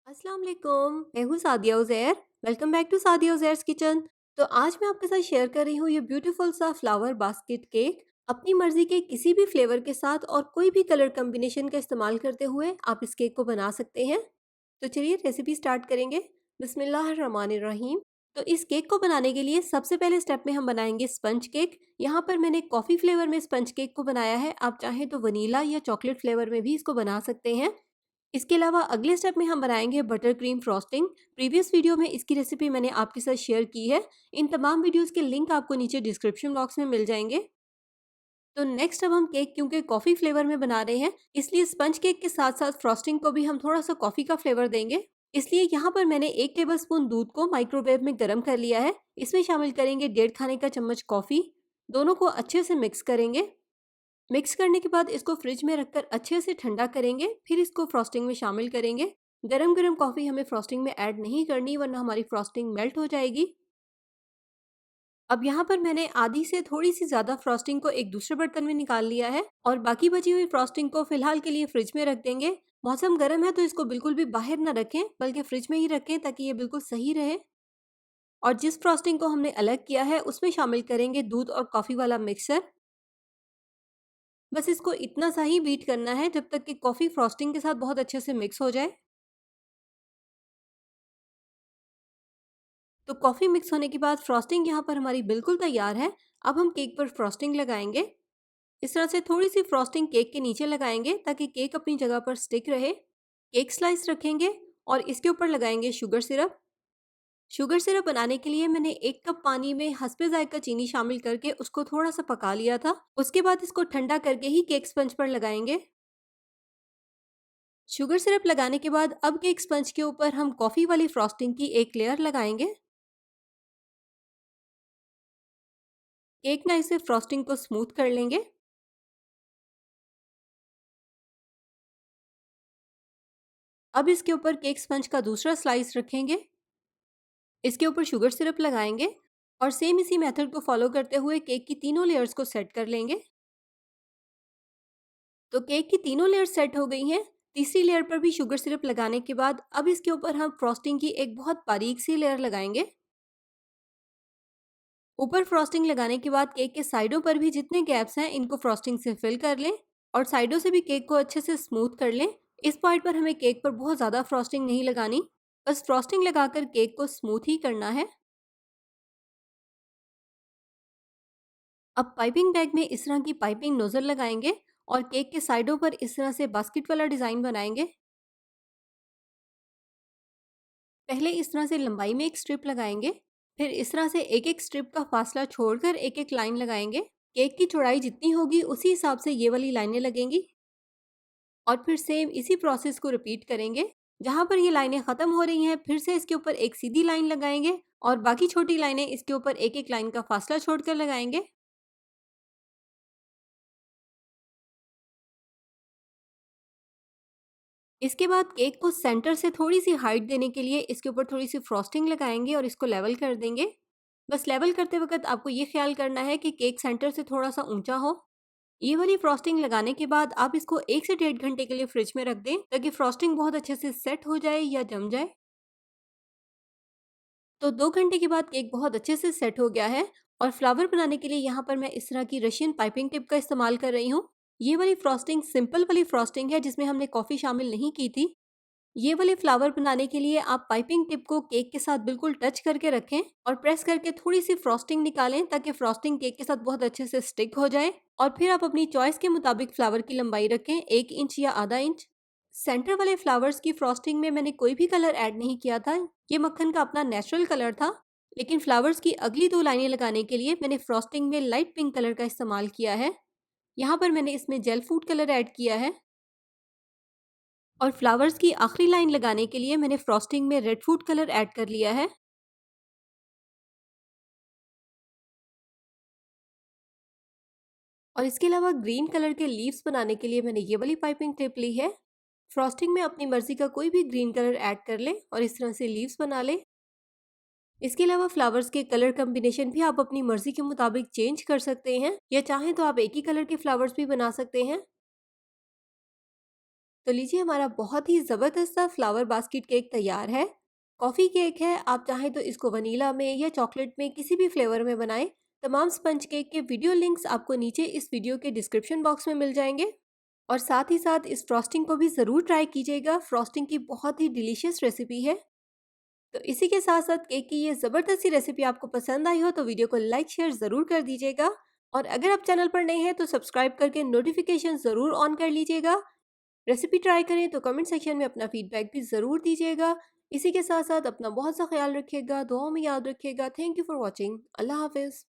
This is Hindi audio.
अस्सलाम वालेकुम। मैं हूँ Sadia Uzair. Welcome back to Sadia Uzair's kitchen. तो आज मैं आपके साथ शेयर कर रही हूँ ये ब्यूटीफुल सा फ्लावर बास्केट केक। अपनी मर्जी के किसी भी फ्लेवर के साथ और कोई भी कलर कॉम्बिनेशन का इस्तेमाल करते हुए आप इस केक को बना सकते हैं। तो चलिए रेसिपी स्टार्ट करेंगे। बिस्मिल्लाहिर्रहमानिर्रहीम। तो इस केक को बनाने के लिए सबसे पहले स्टेप में हम बनाएंगे स्पंज केक। यहाँ पर मैंने कॉफ़ी फ्लेवर में स्पंज केक को बनाया है। आप चाहें तो वनीला या चॉकलेट फ्लेवर में भी इसको बना सकते हैं। इसके अलावा अगले स्टेप में हम बनाएंगे butter cream frosting. Previous video में इसकी रेसिपी मैंने आपके साथ शेयर की है। इन तमाम वीडियोस के लिंक आपको नीचे डिस्क्रिप्शन बॉक्स में मिल जाएंगे। तो नेक्स्ट अब हम केक क्योंकि कॉफ़ी फ्लेवर में बना रहे हैं, इसलिए स्पंज केक के साथ साथ फ्रॉस्टिंग को भी हम थोड़ा सा कॉफ़ी का फ्लेवर देंगे। इसलिए यहाँ पर मैंने 1 टेबलस्पून दूध को माइक्रोवेव में गर्म कर लिया है। इसमें शामिल करेंगे 1.5 खाने का चम्मच कॉफ़ी। दोनों को अच्छे से मिक्स करेंगे। मिक्स करने के बाद इसको फ्रिज में रखकर अच्छे से ठंडा करेंगे, फिर इसको फ्रॉस्टिंग में शामिल करेंगे। गरम गरम कॉफ़ी हमें फ्रॉस्टिंग में ऐड नहीं करनी, वरना हमारी फ्रॉस्टिंग मेल्ट हो जाएगी। अब यहाँ पर मैंने आधी से थोड़ी सी ज़्यादा फ्रॉस्टिंग को एक दूसरे बर्तन में निकाल लिया है और बाकी बची हुई फ्रॉस्टिंग को फिलहाल के लिए फ्रिज में रख देंगे। मौसम गर्म है तो इसको बिल्कुल भी बाहर ना रखें, बल्कि फ्रिज में ही रखें ताकि ये बिल्कुल सही रहे। और जिस फ्रॉस्टिंग को हमने अलग किया है उसमें शामिल करेंगे दूध और कॉफ़ी वाला मिक्सर। बस इसको इतना सा ही बीट करना है जब तक कि कॉफ़ी फ्रॉस्टिंग के साथ बहुत अच्छे से मिक्स हो जाए। तो कॉफ़ी मिक्स होने के बाद फ्रॉस्टिंग यहाँ पर हमारी बिल्कुल तैयार है। अब हम केक पर फ्रॉस्टिंग लगाएंगे। इस तरह से थोड़ी सी फ्रॉस्टिंग केक के नीचे लगाएंगे ताकि केक अपनी जगह पर स्टिक रहे। केक स्लाइस रखेंगे और इसके ऊपर लगाएंगे शुगर सिरप। शुगर सिरप बनाने के लिए मैंने 1 कप पानी में हस्बे जायका चीनी शामिल करके उसको थोड़ा सा पका लिया था। उसके बाद इसको ठंडा करके ही केक स्पंज पर लगाएंगे। शुगर सिरप लगाने के बाद अब केक स्पंज के ऊपर हम कॉफ़ी वाली फ्रॉस्टिंग की एक लेयर लगाएंगे। केक नाइफ से फ्रॉस्टिंग को स्मूथ कर लेंगे। अब इसके ऊपर केक स्पंज का दूसरा स्लाइस रखेंगे। इसके ऊपर शुगर सिरप लगाएंगे और सेम इसी मेथड को फॉलो करते हुए केक की तीनों लेयर्स को सेट कर लेंगे। तो केक की तीनों लेयर्स सेट हो गई हैं। तीसरी लेयर पर भी शुगर सिरप लगाने के बाद अब इसके ऊपर हम फ्रॉस्टिंग की एक बहुत बारीक सी लेयर लगाएंगे। ऊपर फ्रॉस्टिंग लगाने के बाद केक के साइडों पर भी जितने गैप्स हैं इनको फ्रॉस्टिंग से फिल कर लें और साइडों से भी केक को अच्छे से स्मूथ कर लें। इस पॉइंट पर हमें केक पर बहुत ज़्यादा फ्रॉस्टिंग नहीं लगानी, बस फ्रॉस्टिंग लगाकर केक को स्मूथ ही करना है। अब पाइपिंग बैग में इस तरह की पाइपिंग नोजल लगाएंगे और केक के साइडों पर इस तरह से बास्केट वाला डिज़ाइन बनाएंगे। पहले इस तरह से लंबाई में एक स्ट्रिप लगाएंगे, फिर इस तरह से एक एक स्ट्रिप का फासला छोड़कर एक एक लाइन लगाएंगे। केक की चौड़ाई जितनी होगी उसी हिसाब से ये वाली लाइनें लगेंगी और फिर सेम इसी प्रोसेस को रिपीट करेंगे। जहाँ पर ये लाइनें ख़त्म हो रही हैं फिर से इसके ऊपर एक सीधी लाइन लगाएंगे और बाकी छोटी लाइनें इसके ऊपर एक एक लाइन का फासला छोड़कर लगाएंगे। इसके बाद केक को सेंटर से थोड़ी सी हाइट देने के लिए इसके ऊपर थोड़ी सी फ्रॉस्टिंग लगाएंगे और इसको लेवल कर देंगे। बस लेवल करते वक्त आपको ये ख्याल करना है कि केक सेंटर से थोड़ा सा ऊंचा हो। ये वाली फ्रॉस्टिंग लगाने के बाद आप इसको 1 से 1.5 घंटे के लिए फ्रिज में रख दें ताकि फ्रॉस्टिंग बहुत अच्छे से सेट हो जाए या जम जाए। तो 2 घंटे के बाद केक बहुत अच्छे से सेट हो गया है और फ्लावर बनाने के लिए यहाँ पर मैं इस तरह की रशियन पाइपिंग टिप का इस्तेमाल कर रही हूँ। ये वाली फ्रॉस्टिंग सिंपल वाली फ्रॉस्टिंग है जिसमें हमने कॉफ़ी शामिल नहीं की थी। ये वाले फ्लावर बनाने के लिए आप पाइपिंग टिप को केक के साथ बिल्कुल टच करके रखें और प्रेस करके थोड़ी सी फ्रॉस्टिंग निकालें ताकि फ्रॉस्टिंग केक के साथ बहुत अच्छे से स्टिक हो जाए। और फिर आप अपनी चॉइस के मुताबिक फ्लावर की लंबाई रखें, 1 इंच या आधा इंच। सेंटर वाले फ्लावर्स की फ्रॉस्टिंग में मैंने कोई भी कलर ऐड नहीं किया था, ये मक्खन का अपना नेचुरल कलर था। लेकिन फ्लावर्स की अगली 2 लाइनें लगाने के लिए मैंने फ्रॉस्टिंग में लाइट पिंक कलर का इस्तेमाल किया है। यहाँ पर मैंने इसमें जेल फूड कलर ऐड किया है और फ्लावर्स की आखिरी लाइन लगाने के लिए मैंने फ्रॉस्टिंग में रेड फूड कलर ऐड कर लिया है। और इसके अलावा ग्रीन कलर के लीव्स बनाने के लिए मैंने ये वाली पाइपिंग टिप ली है। फ्रॉस्टिंग में अपनी मर्जी का कोई भी ग्रीन कलर ऐड कर लें और इस तरह से लीव्स बना लें। इसके अलावा फ्लावर्स के कलर कॉम्बिनेशन भी आप अपनी मर्जी के मुताबिक चेंज कर सकते हैं या चाहें तो आप एक ही कलर के फ्लावर्स भी बना सकते हैं। तो लीजिए, हमारा बहुत ही ज़बरदस्त सा फ्लावर बास्केट केक तैयार है। कॉफ़ी केक है, आप चाहें तो इसको वनीला में या चॉकलेट में किसी भी फ्लेवर में बनाएं। तमाम स्पंज केक के वीडियो लिंक्स आपको नीचे इस वीडियो के डिस्क्रिप्शन बॉक्स में मिल जाएंगे। और साथ ही साथ इस फ्रॉस्टिंग को भी ज़रूर ट्राई कीजिएगा। फ्रॉस्टिंग की बहुत ही डिलीशियस रेसिपी है। तो इसी के साथ साथ केक की ये ज़बरदस्त सी रेसिपी आपको पसंद आई हो तो वीडियो को लाइक शेयर ज़रूर कर दीजिएगा। और अगर आप चैनल पर नए हैं तो सब्सक्राइब करके नोटिफिकेशन ज़रूर ऑन कर लीजिएगा। रेसिपी ट्राई करें तो कमेंट सेक्शन में अपना फीडबैक भी ज़रूर दीजिएगा। इसी के साथ साथ अपना बहुत सा ख्याल रखिएगा, दुआओं में याद रखिएगा। Thank you for watching. अल्लाह हाफिज़।